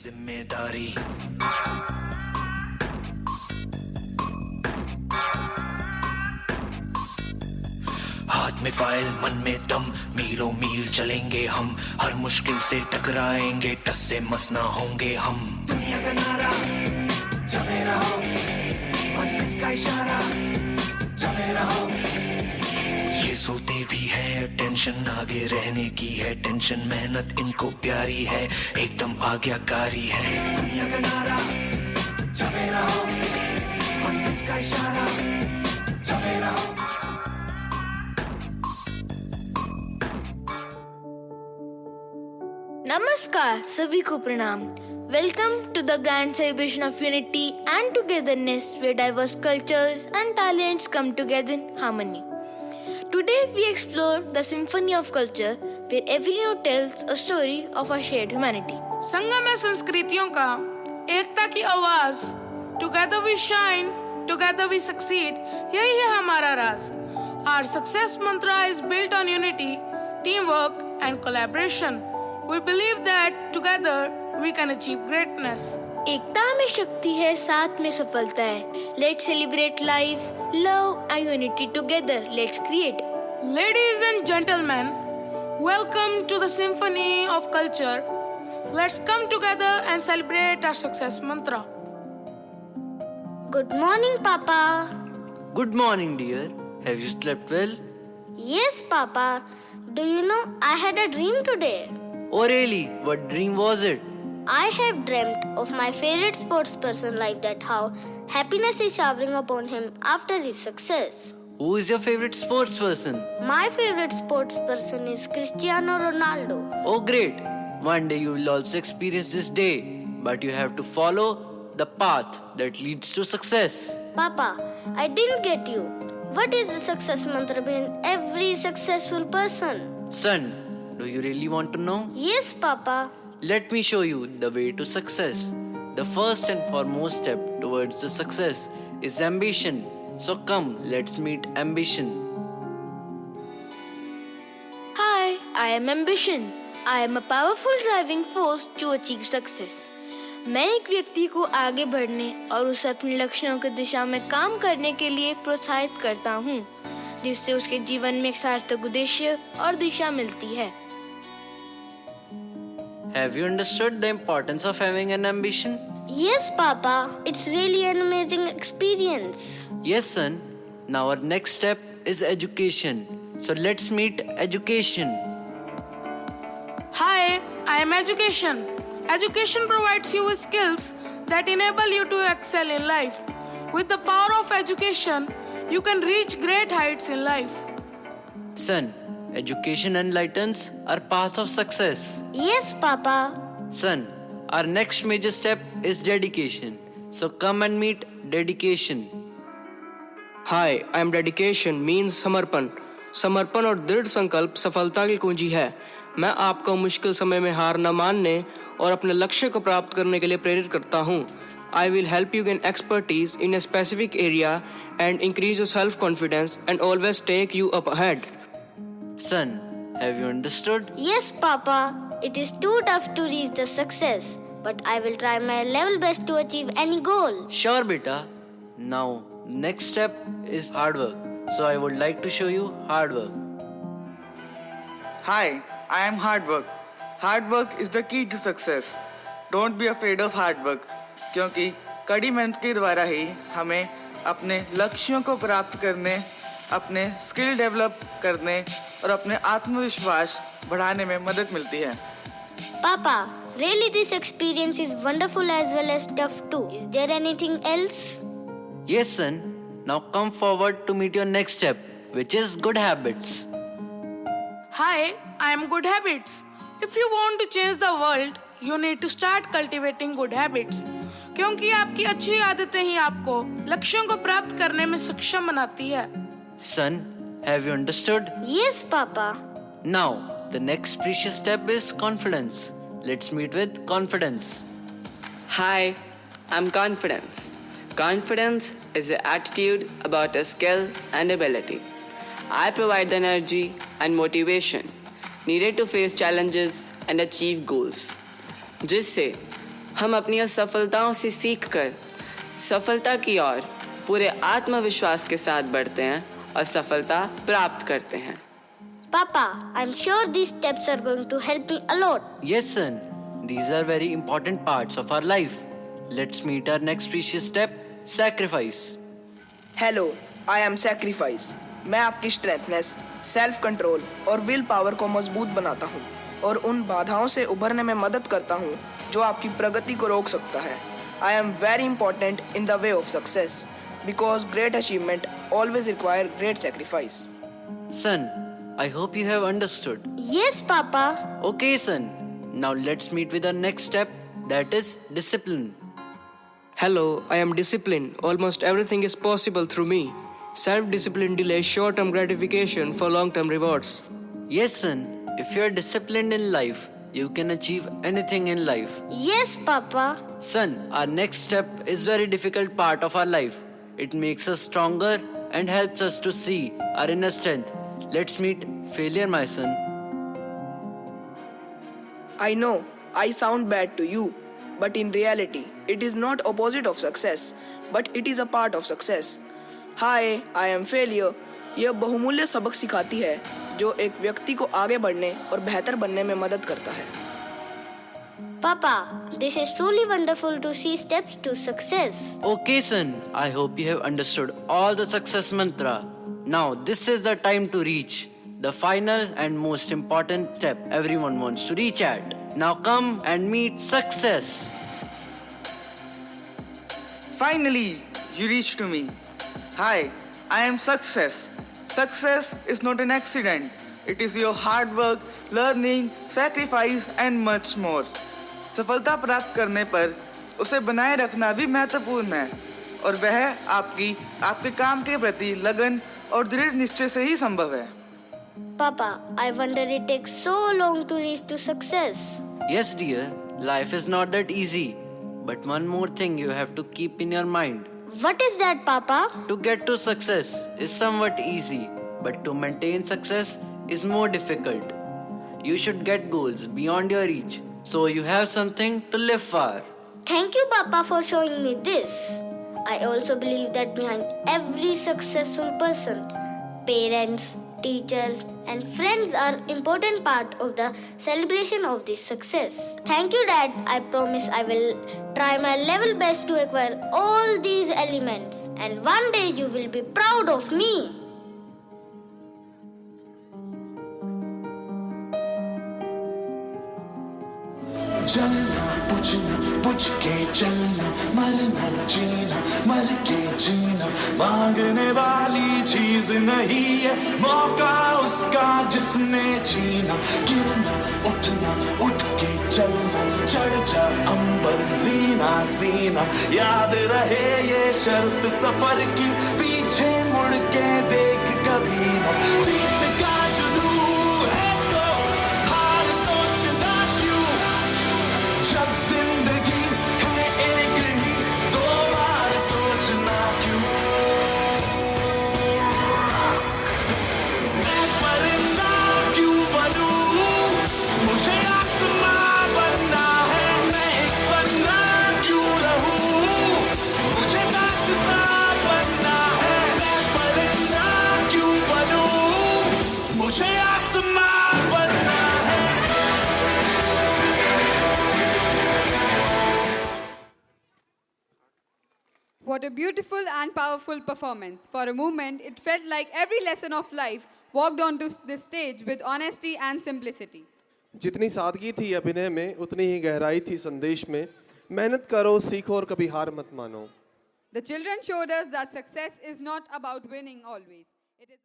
जिम्मेदारी। हाथ में फाइल मन में दम, मीलों मील चलेंगे हम, हर मुश्किल से टकराएंगे, टस से मस ना होंगे हम। दुनिया का नारा जमे रहो, मंजिल का इशारा जमे रहो। ये सोते भी है, टेंशन आगे रहने की है, टेंशन मेहनत इनको प्यारी है, एकदम आज्ञाकारी है। दुनिया का नारा जमे रहो, मंजिल का इशारा जमे रहो। नमस्कार, सभी को प्रणाम। Welcome to the grand celebration of unity and togetherness where diverse cultures and talents come together in harmony. Today we explore the symphony of culture where every note tells a story of our shared humanity. संगम है संस्कृतियों का, एकता की आवाज। Together we shine, together we succeed. यही है हमारा राज। Our success mantra is built on unity, teamwork and collaboration. We believe that together we can achieve greatness. एकता में शक्ति है, साथ में सफलता है। Let's celebrate life, love and unity together. Let's create. Ladies and gentlemen, welcome to the Symphony of Culture. Let's come together and celebrate our success mantra. Good morning, Papa. Good morning, dear. Have you slept well? Yes, Papa. Do you know I had a dream today? Oh, really? What dream was it? I have dreamt of my favorite sports person like that, how happiness is showering upon him after his success. Who is your favorite sports person? My favorite sports person is Cristiano Ronaldo. Oh, great. One day you will also experience this day, but you have to follow the path that leads to success. Papa, I didn't get you. What is the success mantra behind every successful person? Son, do you really want to know? Yes, Papa. Let me show you the way to success. The first and foremost step towards the success is ambition. So come, let's meet ambition. Hi, I am ambition. I am a powerful driving force to achieve success. मैं एक व्यक्ति को आगे बढ़ने और उसे अपने लक्ष्यों की दिशा में काम करने के लिए प्रोत्साहित करता हूँ, जिससे उसके जीवन में एक सार्थक उद्देश्य और दिशा मिलती है। Have you understood the importance of having an ambition? Yes, Papa. It's really an amazing experience. Yes, son. Now our next step is education. So let's meet education. Hi, I am Education. Education provides you with skills that enable you to excel in life. With the power of education, you can reach great heights in life. Son, education enlightens our path of success. Yes, Papa. Son, our next major step is dedication. So come and meet dedication. Hi, I am dedication means समर्पण। समर्पण और दृढ़ संकल्प सफलता की कुंजी है। मैं आपको मुश्किल समय में हार न मानने और अपने लक्ष्य को प्राप्त करने के लिए प्रेरित करता हूँ। I will help you gain expertise in a specific area and increase your self confidence and always take you up ahead. Son, have you understood? Yes, Papa. It is too tough to reach the success, but I will try my level best to achieve any goal. Sure, beta. Now, next step is hard work. So I would like to show you hard work. Hi, I am Hard Work. Hard work is the key to success. Don't be afraid of hard work, क्योंकि कड़ी मेहनत के द्वारा ही हमें अपने लक्ष्यों को प्राप्त करने, अपने स्किल डेवलप करने और अपने आत्मविश्वास बढ़ाने में मदद मिलती है। Papa, really this experience is wonderful as well as tough too. Is there anything else? Yes, son. Now come forward to meet your next step, which is good habits. Hi, I am Good Habits. If you want to change the world, you need to start cultivating good habits. क्योंकि आपकी अच्छी आदतें ही आपको लक्ष्यों को प्राप्त करने में सक्षम बनाती है। Son, have you understood? Yes, Papa. Now, the next precious step is confidence. Let's meet with confidence. Hi, I'm Confidence. Confidence is the attitude about a skill and ability. I provide the energy and motivation needed to face challenges and achieve goals, जिससे हम अपनी असफलताओं से सीखकर सफलता की ओर पूरे आत्मविश्वास के साथ बढ़ते हैं और सफलता प्राप्त करते हैं। Papa, I'm sure these steps are going to help me a lot. Yes, son. These are very important parts of our life. Let's meet our next precious step, sacrifice. Hello, I am sacrifice. मैं आपकी स्ट्रेंथनेस, self control और will power को मजबूत बनाता हूँ और उन बाधाओं से उभरने में मदद करता हूँ जो आपकी प्रगति को रोक सकता है। I am very important in the way of success because great achievement always require great sacrifice. Son, I hope you have understood. Yes, Papa. Okay, son. Now let's meet with our next step, that is discipline. Hello, I am disciplined. Almost everything is possible through me. Self-discipline delays short-term gratification for long-term rewards. Yes, son. If you are disciplined in life, you can achieve anything in life. Yes, Papa. Son, our next step is very difficult part of our life. It makes us stronger and helps us to see our inner strength. Let's meet failure, my son. I know I sound bad to you, but in reality, it is not opposite of success, but it is a part of success. Hi, I am failure. यह बहुमूल्य सबक सिखाती है जो एक व्यक्ति को आगे बढ़ने और बेहतर बनने में मदद करता है। Papa, this is truly wonderful to see steps to success. Okay, son. I hope you have understood all the success mantra. Now, this is the time to reach the final and most important step everyone wants to reach at. Now come and meet success. Finally, you reached to me. Hi, I am Success. Success is not an accident. It is your hard work, learning, sacrifice and much more. सफलता प्राप्त करने पर उसे बनाए रखना भी महत्वपूर्ण है और वह आपके काम के प्रति लगन और दृढ़ निश्चय से ही संभव है। Papa, I wonder it takes so long to reach to success. Yes, dear. Life is not that easy. But one more thing you have to keep in your mind. What is that, Papa? To get to success is somewhat easy, but to maintain success is more difficult. You should get goals beyond your reach, so you have something to live for. Thank you, Papa, for showing me this. I also believe that behind every successful person, parents, teachers, and friends are important part of the celebration of this success. Thank you, Dad. I promise I will try my level best to acquire all these elements, and one day you will be proud of me. चलना बुझना बुझ के चलना मरना जीना मर के जीना मांगने वाली चीज नहीं है मौका उसका जिसने जीना गिरना उठना उठ के चलना चढ़ जा अंबर सीना सीना याद रहे ये शर्त सफर की पीछे मुड़ के देख कभी ना जीत का जुनून है तो हार सोचना क्यों जब जिंदगी है एक ही दो बार सोचना क्यों मैं परिंदा क्यों बनूं मुझे आसमां बनना है मैं एक पन्ना क्यों रहूं मुझे दास्तां बनना है मैं परिंदा क्यों बनूं मुझे आसमां बनना है। What a beautiful and powerful performance. For a moment, it felt like every lesson of life walked onto this stage with honesty and simplicity. जितनी सादगी थी अभिनय में उतनी ही गहराई थी संदेश में। मेहनत करो सीखो और कभी हार मत मानो। The children showed us that success is not about winning always. It is